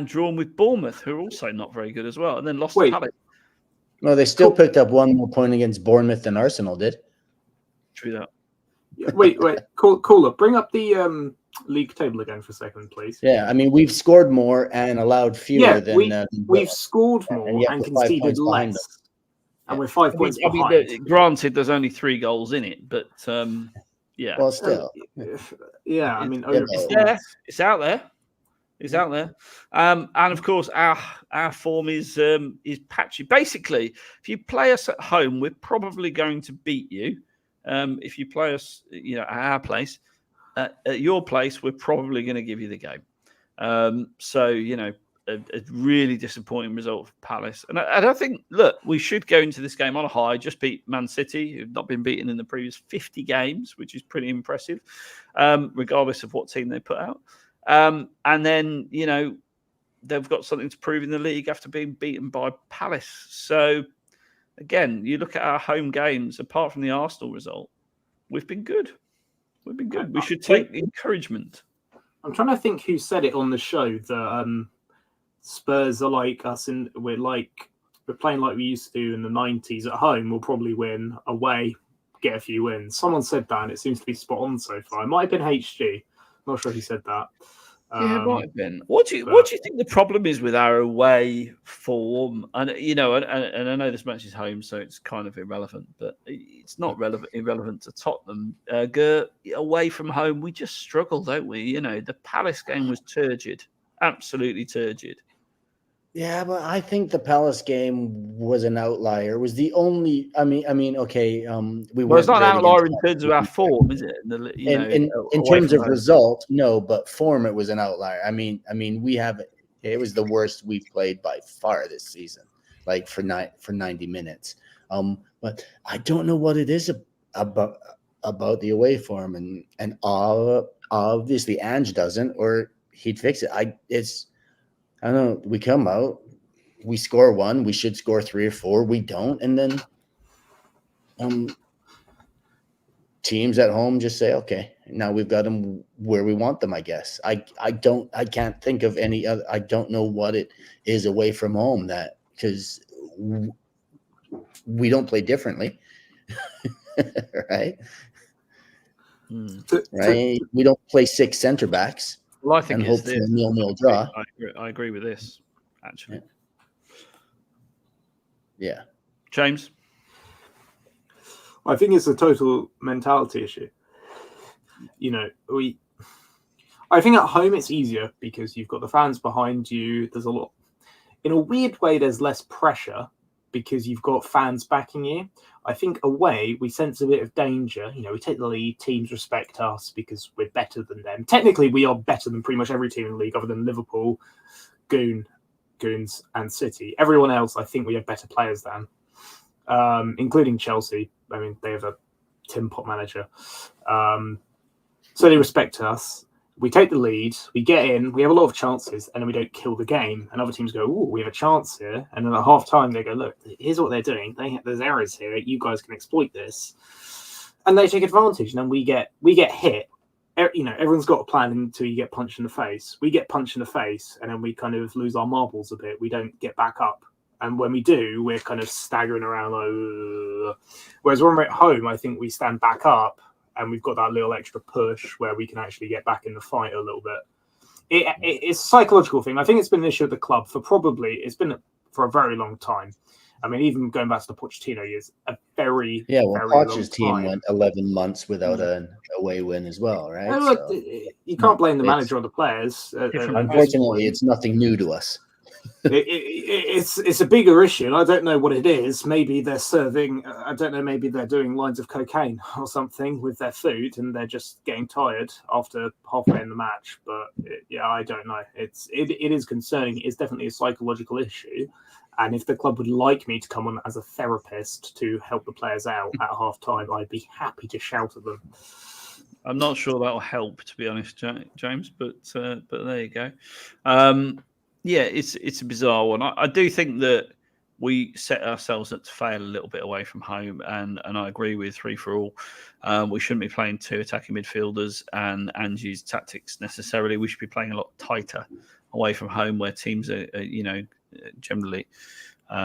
drawn with Bournemouth, who are also not very good as well, and then lost to Palace. No, they still picked up one more point against Bournemouth than Arsenal did. True that. Wait. Caller, bring up the league table again for a second, please. Yeah, I mean, we've scored more and allowed fewer than we've scored more and conceded less. And we're 5 points behind. Granted, there's only 3 goals in it, but yeah. Well, still. Yeah, I mean, it's out there. It's out there. And of course, our form is patchy. Basically, if you play us at home, we're probably going to beat you. If you play us, at our place, at your place, we're probably going to give you the game. So, a really disappointing result for Palace. And I think, look, we should go into this game on a high, just beat Man City, who've not been beaten in the previous 50 games, which is pretty impressive, regardless of what team they put out. And then, they've got something to prove in the league after being beaten by Palace. So, again, you look at our home games, apart from the Arsenal result, we've been good. We've been good. We should take encouragement. I'm trying to think who said it on the show that Spurs are like us, and we're playing like we used to do in the 90s at home. We'll probably win away, get a few wins. Someone said that, and it seems to be spot on so far. It might have been HG. I'm not sure who said that. Yeah, it might have been. What do you think the problem is with our away form? And and I know this match is home, so it's kind of irrelevant, but it's not irrelevant to Tottenham. Away from home, we just struggle, don't we? The Palace game was turgid, absolutely turgid. Yeah, but I think the Palace game was an outlier. It was the only. I mean, okay. It's not an outlier in terms of our form, is it? In terms of result, no, but form, it was an outlier. I mean, it was the worst we've played by far this season, like for 90 minutes. But I don't know what it is about the away form, and obviously Ange doesn't, or he'd fix it. I don't know. We come out, we score one. We should score 3 or 4. We don't, and then teams at home just say, "Okay, now we've got them where we want them." I guess. I can't think of any other. I don't know what it is away from home because we don't play differently, right? Right. We don't play 6 center backs. Well, I think and hope for a 0-0 draw. I agree with this, actually. Yeah. James? I think it's a total mentality issue. I think at home it's easier because you've got the fans behind you. There's a lot. In a weird way, there's less pressure because you've got fans backing you. I think away, we sense a bit of danger. We take the lead, teams respect us because we're better than them. Technically, we are better than pretty much every team in the league other than Liverpool, Goons, and City. Everyone else, I think we have better players than, including Chelsea. I mean, they have a Tim Pot manager. So they respect us. We take the lead, we get in, we have a lot of chances, and then we don't kill the game. And other teams go, "Oh, we have a chance here." And then at half time, they go, "Look, here's what they're doing. There's errors here. You guys can exploit this." And they take advantage. And then we get hit. Everyone's got a plan until you get punched in the face. We get punched in the face, and then we kind of lose our marbles a bit. We don't get back up. And when we do, we're kind of staggering around. Whereas when we're at home, I think we stand back up. And we've got that little extra push where we can actually get back in the fight a little bit. It's a psychological thing. I think it's been an issue at the club it's been for a very long time. I mean, even going back to the Pochettino years, very Poch's team went 11 months without an away win as well, right? You can't blame the manager or the players. Unfortunately, it's nothing new to us. It's a bigger issue, and I don't know what it is. Maybe they're serving. I don't know. Maybe they're doing lines of cocaine or something with their food, and they're just getting tired after halfway in the match. But I don't know. It is concerning. It's definitely a psychological issue. And if the club would like me to come on as a therapist to help the players out at half time, I'd be happy to shout at them. I'm not sure that'll help, to be honest, James. But there you go. Yeah, it's a bizarre one. I do think that we set ourselves up to fail a little bit away from home, and I agree with 3 for all. We shouldn't be playing 2 attacking midfielders and Angie's tactics necessarily. We should be playing a lot tighter away from home, where teams are generally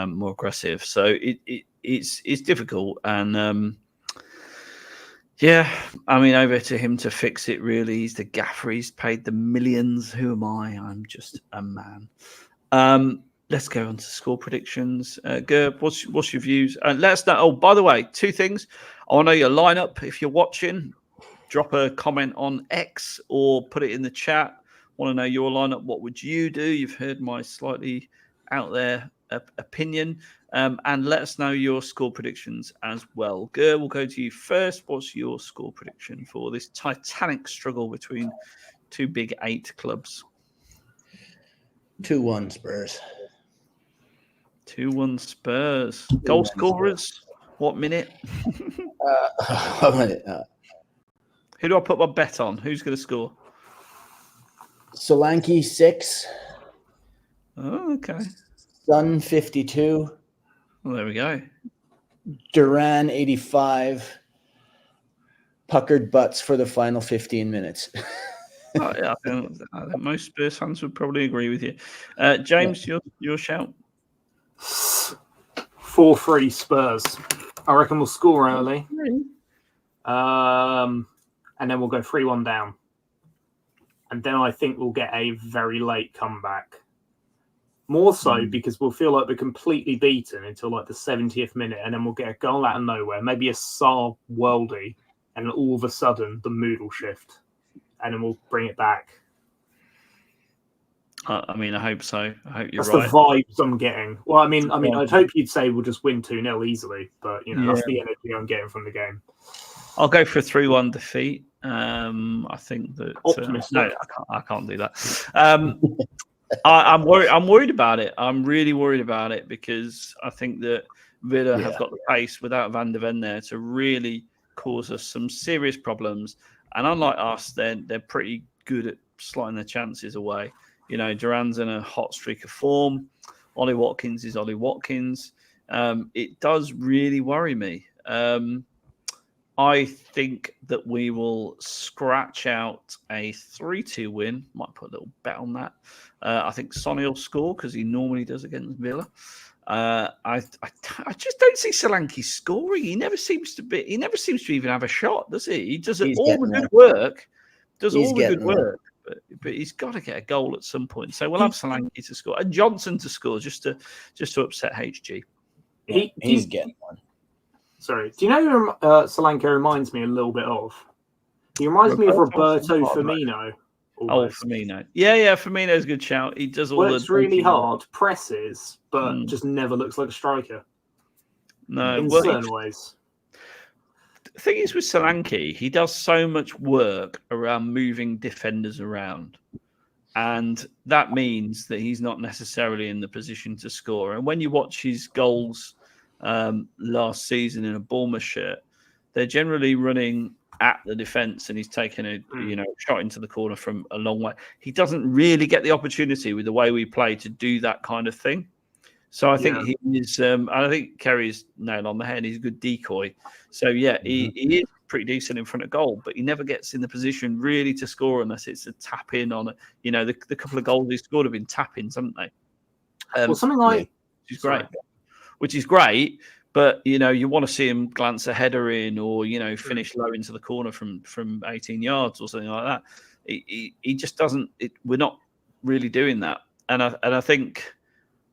more aggressive. So it's difficult, and I mean, over to him to fix it, really. He's the gaffer. He's paid the millions. Who am I? I'm just a man. Let's go on to score predictions. Gerb, what's your views? Let us know. Oh, by the way, 2 things. I want to know your lineup. If you're watching, drop a comment on X or put it in the chat. I want to know your lineup. What would you do? You've heard my slightly out there opinion. And let us know your score predictions as well. Ger, we'll go to you first. What's your score prediction for this titanic struggle between 2 big 8 clubs? 2-1 Spurs. 2-1 Spurs. Goal scorers? What minute? Who do I put my bet on? Who's going to score? Solanke 6. Oh, okay. Sun 52. Well, there we go. Duran 85. Puckered butts for the final 15 minutes. Oh, yeah, I think most Spurs fans would probably agree with you. James, your shout? 4-3 Spurs. I reckon we'll score early. And then we'll go 3-1 down. And then I think we'll get a very late comeback. More so because we'll feel like we're completely beaten until like the 70th minute, and then we'll get a goal out of nowhere, maybe a Saar worldie, and all of a sudden the mood will shift, and then we'll bring it back. I mean, I hope so. I hope you're That's right. the vibes I'm getting. Well, I mean, I'd hope you'd say we'll just win 2-0 easily, but that's the energy I'm getting from the game. I'll go for a 3-1 defeat. I think that optimistic. No, I can't do that. I'm worried about it. I'm really worried about it because I think that Villa have got the pace without Van de Ven there to really cause us some serious problems. And unlike us, they're pretty good at slotting their chances away. Duran's in a hot streak of form. Ollie Watkins is Ollie Watkins. It does really worry me. I think that we will scratch out a 3-2 win. Might put a little bet on that. I think Sonny will score because he normally does against Villa. I just don't see Solanke scoring. He never seems to even have a shot, does he? He does all the good work. But he's got to get a goal at some point. So we'll have Solanke to score and Johnson to score just to upset HG. He's getting one. Sorry. Do you know who Solanke reminds me a little bit of? He reminds me of Roberto Firmino. Almost. Oh, Firmino. Yeah, Firmino's a good shout. He does all works really hard, presses, but just never looks like a striker. No, in certain ways. The thing is with Solanke, he does so much work around moving defenders around. And that means that he's not necessarily in the position to score. And when you watch his goals last season in a Bournemouth shirt, they're generally running at the defence, and he's taken a shot into the corner from a long way. He doesn't really get the opportunity with the way we play to do that kind of thing. So I think he is. I think Kerry's nail on the head. He's a good decoy. So he is pretty decent in front of goal, but he never gets in the position really to score unless it's a tap in on it. The couple of goals he scored have been tap ins, haven't they? Something like which is great. But, you want to see him glance a header in or, finish low into the corner from 18 yards or something like that. He just doesn't – we're not really doing that. And I think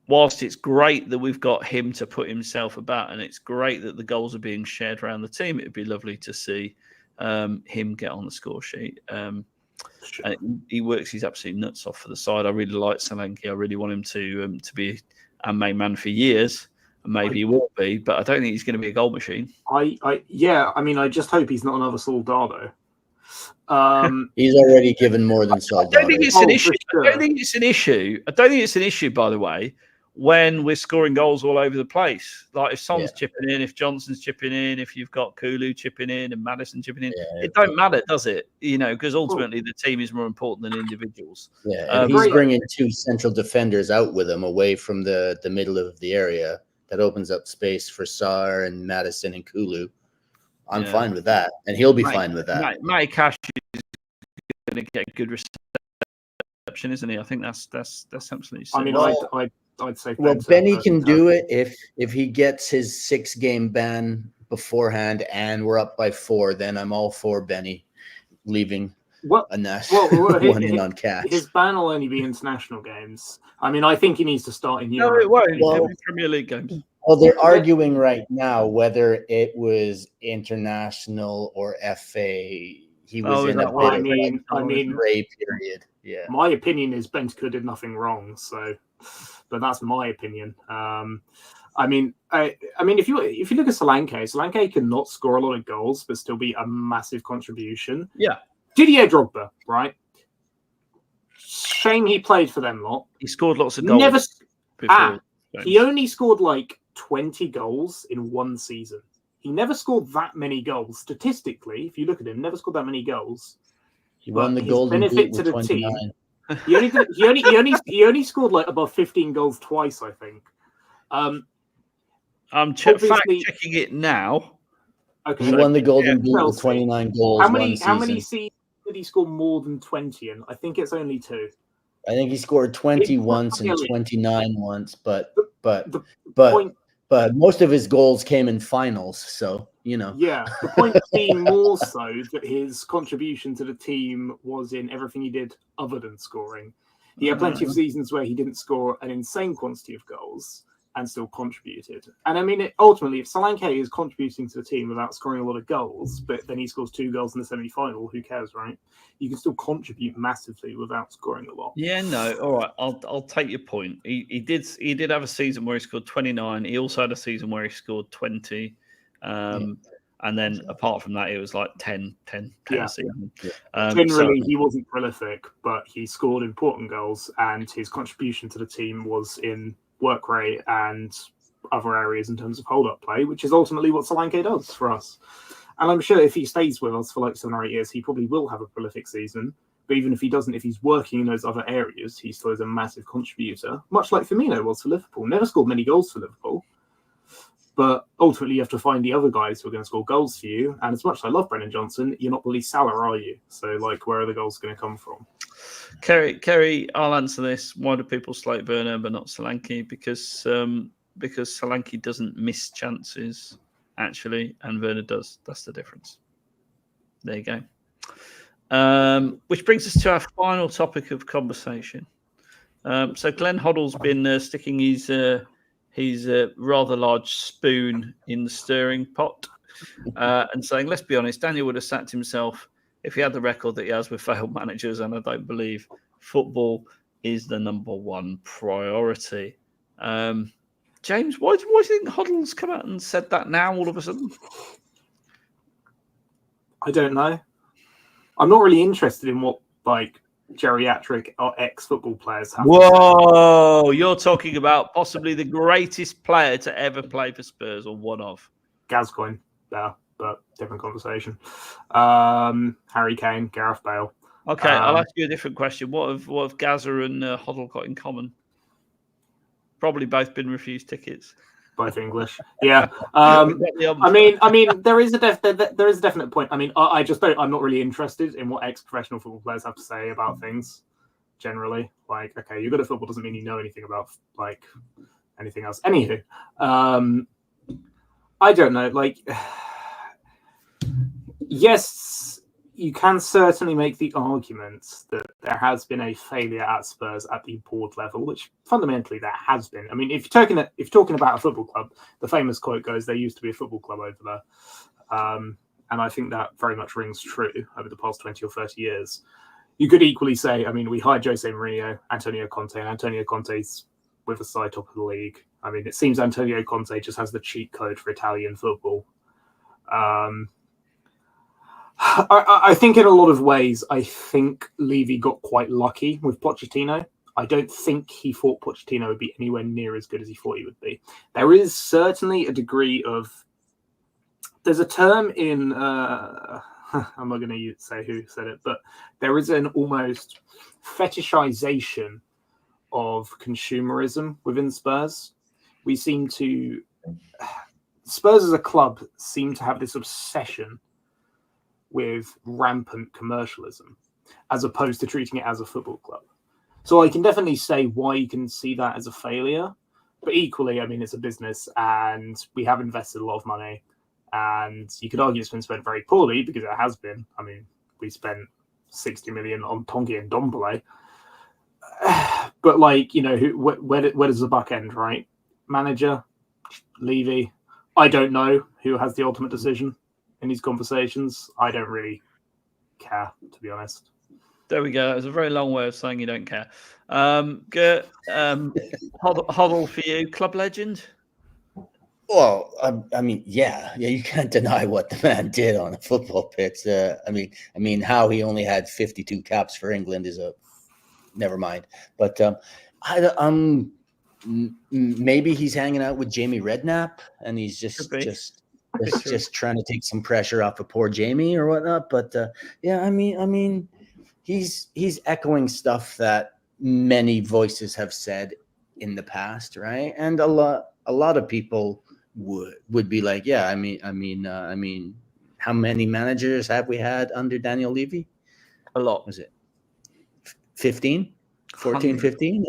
whilst it's great that we've got him to put himself about and it's great that the goals are being shared around the team, it would be lovely to see him get on the score sheet. And he works his absolute nuts off for the side. I really like Solanke. I really want him to be our main man for years. Maybe he will be, but I don't think he's going to be a goal machine. I just hope he's not another Soldado. He's already given more than Soldado. I don't think it's an issue. Sure. I don't think it's an issue, by the way, when we're scoring goals all over the place. Like if Son's chipping in, if Johnson's chipping in, if you've got Kulu chipping in and Maddison chipping in, it don't matter, does it? Because ultimately the team is more important than individuals. Yeah, and he's bringing two central defenders out with him away from the middle of the area. That opens up space for Saar and Maddison and Kulu. I'm fine with that, and he'll be fine with that. Matty Cash is going to get a good reception, isn't he? I think that's absolutely. I mean, I'd say. Well, Benny can do it if he gets his 6-game ban beforehand, and we're up by 4. Then I'm all for Benny leaving. On Cash. His ban will only be international games. I mean, I think he needs to start in No, Europe. it won't. Well, Premier League games. Well, they're arguing right now whether it was international or FA. He was in a gray period. Yeah. My opinion is Bentancur did nothing wrong. So, but that's my opinion. I mean, if you look at Solanke cannot score a lot of goals, but still be a massive contribution. Yeah. Didier Drogba, right? Shame he played for them lot. He scored lots of goals. He only scored like 20 goals in one season. He never scored that many goals. Statistically, if you look at him, never scored that many goals. He won the Golden Boot with 29. He only scored like above 15 goals twice, I think. I'm obviously- fact checking it now. Okay. He won the Golden Boot Chelsea. with 29 goals How many season. seasons did he score more than 20 in? I think it's only 2. I think he scored 20 It's once and really- 29 once, but point- most of his goals came in finals, so Yeah, the point being more so that his contribution to the team was in everything he did other than scoring. He had plenty of seasons where he didn't score an insane quantity of goals and still contributed. And I mean, ultimately, if Solanke is contributing to the team without scoring a lot of goals, but then he scores 2 goals in the semi-final, who cares, right? You can still contribute massively without scoring a lot. Yeah, no, all right. I'll take your point. He did have a season where he scored 29. He also had a season where he scored 20. And then apart from that, it was like 10 Yeah. season. Generally, he wasn't prolific, but he scored important goals, and his contribution to the team was in work rate and other areas in terms of hold-up play, which is ultimately what Solanke does for us. And I'm sure if he stays with us for like 7 or 8 years, he probably will have a prolific season. But even if he doesn't, if he's working in those other areas, he still is a massive contributor, much like Firmino was for Liverpool. Never scored many goals for Liverpool. But ultimately, you have to find the other guys who are going to score goals for you. And as much as I love Brennan Johnson, you're not Willie Salah, are you? So, like, where are the goals going to come from? Kerry, I'll answer this. Why do people slate Werner but not Solanke? Because Solanke doesn't miss chances, actually, and Werner does. That's the difference. There you go. Which brings us to our final topic of conversation. So Glenn Hoddle's been sticking his rather large spoon in the stirring pot and saying, let's be honest, Daniel would have sacked himself if he had the record that he has with failed managers, and I don't believe football is the number one priority. James, why do you think Hoddle's come out and said that now all of a sudden? I don't know. I'm not really interested in what geriatric or ex-football players have. Whoa, you're talking about possibly the greatest player to ever play for Spurs, or one of. Gascoigne, but different conversation. Harry Kane, Gareth Bale. Okay, I'll ask you a different question. What have Gazza and Hoddle got in common? Probably both been refused tickets. Both English, yeah. I mean, there is a definite point. I mean, I just don't. I'm not really interested in what ex-professional football players have to say about things. Generally, like, okay, you're good at football doesn't mean you know anything about like anything else. Anywho, I don't know. Like, yes, you can certainly make the argument that there has been a failure at Spurs at the board level, which fundamentally there has been. I mean, if you're talking about a football club, the famous quote goes, "There used to be a football club over there," and I think that very much rings true over the past 20 or 30 years. You could equally say, I mean, we hired Jose Mourinho, Antonio Conte, and Antonio Conte's with a side top of the league. I mean, it seems Antonio Conte just has the cheat code for Italian football. I think in a lot of ways, I think Levy got quite lucky with Pochettino. I don't think he thought Pochettino would be anywhere near as good as he thought he would be. There is certainly a degree of... There's a term in... I'm not going to say who said it, but there is an almost fetishization of consumerism within Spurs. We seem to... Spurs as a club seem to have this obsession with rampant commercialism as opposed to treating it as a football club. So I can definitely say why you can see that as a failure, but equally, I mean, it's a business and we have invested a lot of money, and you could argue it's been spent very poorly because it has been. I mean, we spent 60 million on Tongi and Dombele, but like, you know, where does the buck end, right? Manager, Levy, I don't know who has the ultimate decision in these conversations. I don't really care, to be honest. There we go. It was a very long way of saying you don't care. Gert, Hoddle for you, club legend? Well, I mean, yeah, you can't deny what the man did on a football pitch. I mean, how he only had 52 caps for England is never mind. But maybe he's hanging out with Jamie Redknapp, and he's just trying to take some pressure off of poor Jamie or whatnot. But yeah, I mean, he's echoing stuff that many voices have said in the past, right? And a lot of people would be like, yeah, I mean, how many managers have we had under Daniel Levy? A lot. Was it 15, 14, 100. 15?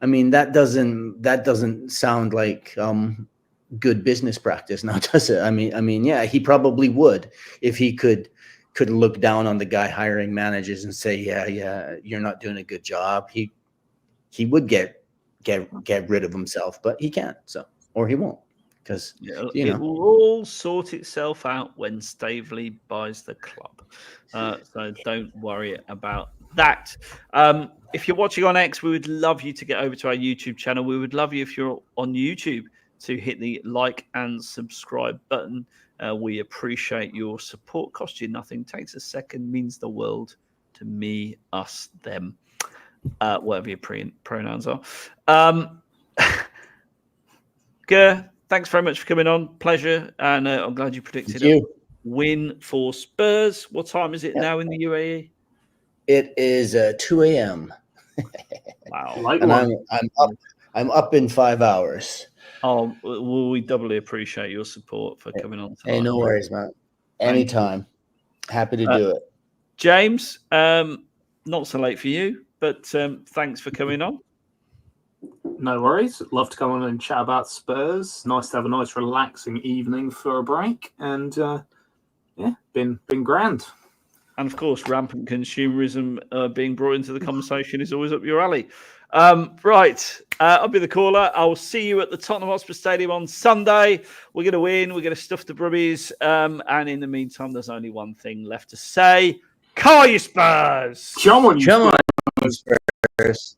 I mean that doesn't sound like good business practice now, does it? I mean, yeah, he probably would if he could look down on the guy hiring managers and say, yeah, you're not doing a good job. He would get rid of himself, but he can't, so, or he won't, because it will all sort itself out when Staveley buys the club. So don't worry about that. If you're watching on X, we would love you to get over to our YouTube channel. We would love you if you're on YouTube to hit the like and subscribe button. We appreciate your support. Costs you nothing, takes a second, means the world to me, us, them, whatever your pronouns are. Ger, thanks very much for coming on. Pleasure, and I'm glad you predicted a win for Spurs. What time is it now in the UAE? It is 2 a.m. Wow, and I'm up in 5 hours. Oh, well, we doubly appreciate your support for coming on tonight. Hey, no worries, man. Anytime. Happy to do it. James, not so late for you, but thanks for coming on. No worries. Love to come on and chat about Spurs. Nice to have a nice relaxing evening for a break. And been grand. And of course, rampant consumerism being brought into the conversation is always up your alley. Right, I'll be the caller. I'll see you at the Tottenham Hotspur Stadium on Sunday. We're going to win. We're going to stuff the Brummies. And in the meantime, there's only one thing left to say. Call you Spurs! Come on, you Spurs!